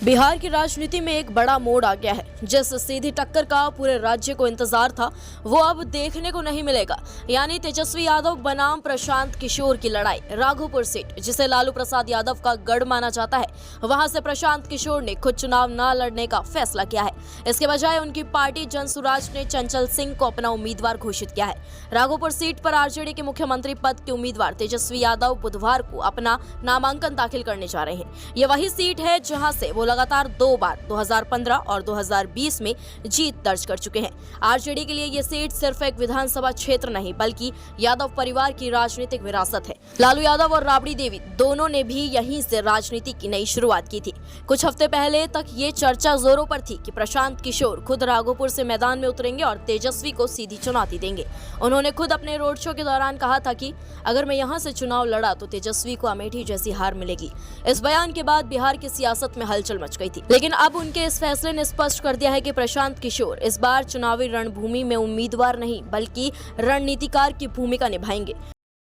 बिहार की राजनीति में एक बड़ा मोड़ आ गया है। जिस सीधी टक्कर का पूरे राज्य को इंतजार था वो अब देखने को नहीं मिलेगा। यानी तेजस्वी यादव बनाम प्रशांत किशोर की लड़ाई। राघोपुर सीट, जिसे लालू प्रसाद यादव का गढ़ माना जाता है, वहां से प्रशांत किशोर ने खुद चुनाव न लड़ने का फैसला किया है। इसके बजाय उनकी पार्टी जनसुराज ने चंचल सिंह को अपना उम्मीदवार घोषित किया है। राघोपुर सीट पर आरजेडी के मुख्यमंत्री पद के उम्मीदवार तेजस्वी यादव बुधवार को अपना नामांकन दाखिल करने जा रहे हैं। ये वही सीट है जहां से वो लगातार 2 बार 2015 और 2020 में जीत दर्ज कर चुके हैं। आरजेडी के लिए ये सीट सिर्फ एक विधानसभा क्षेत्र नहीं बल्कि यादव परिवार की राजनीतिक विरासत है। लालू यादव और राबड़ी देवी दोनों ने भी यहीं से राजनीति की नई शुरुआत की थी। कुछ हफ्ते पहले तक ये चर्चा जोरों पर थी कि प्रशांत किशोर खुद राघोपुर से मैदान में उतरेंगे और तेजस्वी को सीधी चुनौती देंगे। उन्होंने खुद अपने रोड शो के दौरान कहा था कि अगर मैं यहां से चुनाव लड़ा तो तेजस्वी को अमेठी जैसी हार मिलेगी। इस बयान के बाद बिहार की सियासत में हलचल मच गई थी। लेकिन अब उनके इस फैसले ने स्पष्ट कर दिया है कि प्रशांत किशोर इस बार चुनावी रणभूमि में उम्मीदवार नहीं बल्कि रणनीतिकार की भूमिका निभाएंगे।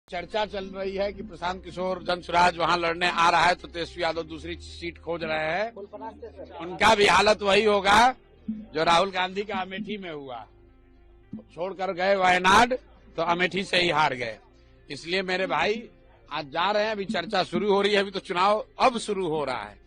चर्चा चल रही है कि प्रशांत किशोर जनसुराज वहां लड़ने आ रहा है तो तेजस्वी यादव दूसरी सीट खोज रहे हैं। उनका भी हालत वही होगा जो राहुल गांधी का अमेठी में हुआ, छोड़कर गए वायनाड तो अमेठी से ही हार गए। इसलिए मेरे भाई आज जा रहे हैं, अभी चर्चा शुरू हो रही है, अभी तो चुनाव अब शुरू हो रहा है।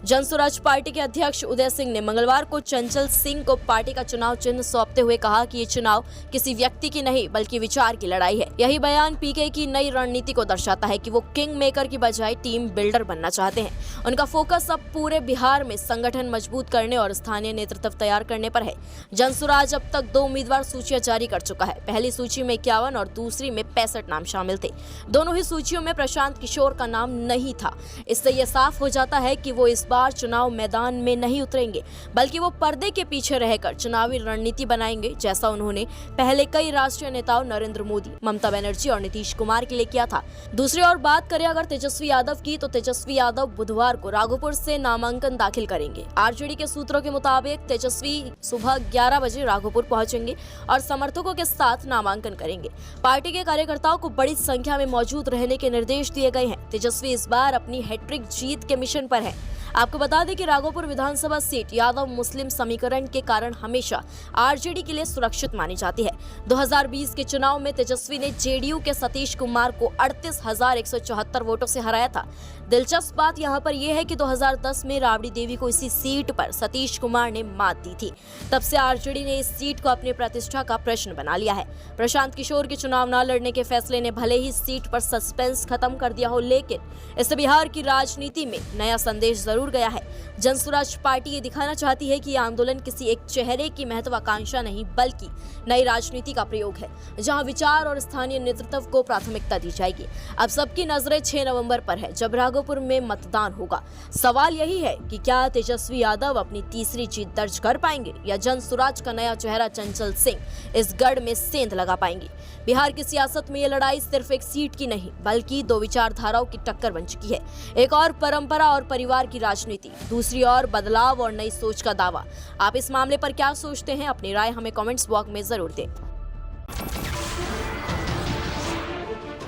जनसुराज पार्टी के अध्यक्ष उदय सिंह ने मंगलवार को चंचल सिंह को पार्टी का चुनाव चिन्ह सौंपते हुए कहा कि ये चुनाव किसी व्यक्ति की नहीं बल्कि विचार की लड़ाई है। यही बयान पीके की नई रणनीति को दर्शाता है कि वो किंग मेकर की बजाय टीम बिल्डर बनना चाहते हैं। उनका फोकस अब पूरे बिहार में संगठन मजबूत करने और स्थानीय नेतृत्व तैयार करने पर है। जनसुराज अब तक 2 उम्मीदवार सूचियां जारी कर चुका है। पहली सूची में 51 और दूसरी में 65 नाम शामिल थे। दोनों ही सूचियों में प्रशांत किशोर का नाम नहीं था। इससे यह साफ हो जाता है कि वो इस बार चुनाव मैदान में नहीं उतरेंगे बल्कि वो पर्दे के पीछे रहकर चुनावी रणनीति बनाएंगे, जैसा उन्होंने पहले कई राष्ट्रीय नेताओं नरेंद्र मोदी, ममता बनर्जी और नीतीश कुमार के लिए किया था। दूसरी ओर बात करें अगर तेजस्वी यादव की, तो तेजस्वी यादव बुधवार को राघोपुर से नामांकन दाखिल करेंगे। आरजेडी के सूत्रों के मुताबिक तेजस्वी सुबह 11 बजे राघोपुर पहुंचेंगे और समर्थकों के साथ नामांकन करेंगे। पार्टी के कार्यकर्ताओं को बड़ी संख्या में मौजूद रहने के निर्देश दिए गए हैं। तेजस्वी इस बार अपनी हैट्रिक जीत के मिशन पर है। आपको बता दें कि राघोपुर विधानसभा सीट यादव मुस्लिम समीकरण के कारण हमेशा आरजेडी के लिए सुरक्षित मानी जाती है। 2020 के चुनाव में तेजस्वी ने जेडीयू के सतीश कुमार को 38,174 वोटों से हराया था। दिलचस्प बात यहां पर यह है कि 2010 में राबड़ी देवी को इसी सीट पर सतीश कुमार ने मात दी थी। तब से आरजेडी ने इस सीट को अपनी प्रतिष्ठा का प्रश्न बना लिया है। प्रशांत किशोर के चुनाव न लड़ने के फैसले ने भले ही सीट पर सस्पेंस खत्म कर दिया हो, लेकिन इससे बिहार की राजनीति में नया संदेश जरूर गया है। जनसुराज पार्टी ये दिखाना चाहती है कि यह आंदोलन किसी एक चेहरे की महत्वाकांक्षा नहीं बल्कि नई राजनीति का प्रयोग है, जहां विचार और स्थानीय नेतृत्व को प्राथमिकता दी जाएगी। अब सबकी नजरें 6 नवंबर पर है, जब राघोपुर में मतदान होगा। सवाल यही है कि क्या तेजस्वी यादव अपनी तीसरी जीत दर्ज कर पाएंगे या जनसुराज का नया चेहरा चंचल सिंह इस गढ़ में सेंध लगा पाएंगे। बिहार की सियासत में यह लड़ाई सिर्फ एक सीट की नहीं बल्कि 2 विचारधाराओं की टक्कर बन चुकी है। एक और परंपरा और परिवार की राजनीति, दूसरी ओर बदलाव और नई सोच का दावा। आप इस मामले पर क्या सोचते हैं? अपनी राय हमें कमेंट्स बॉक्स में जरूर दें।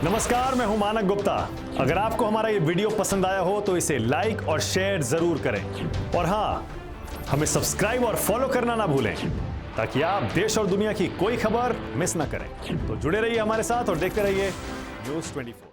नमस्कार, मैं हूं मानक गुप्ता। अगर आपको हमारा ये वीडियो पसंद आया हो तो इसे लाइक और शेयर जरूर करें और हाँ, हमें सब्सक्राइब और फॉलो करना ना भूलें ताकि आप देश और दुनिया की कोई खबर मिस ना करें। तो जुड़े रहिए हमारे साथ और देखते रहिए News 24।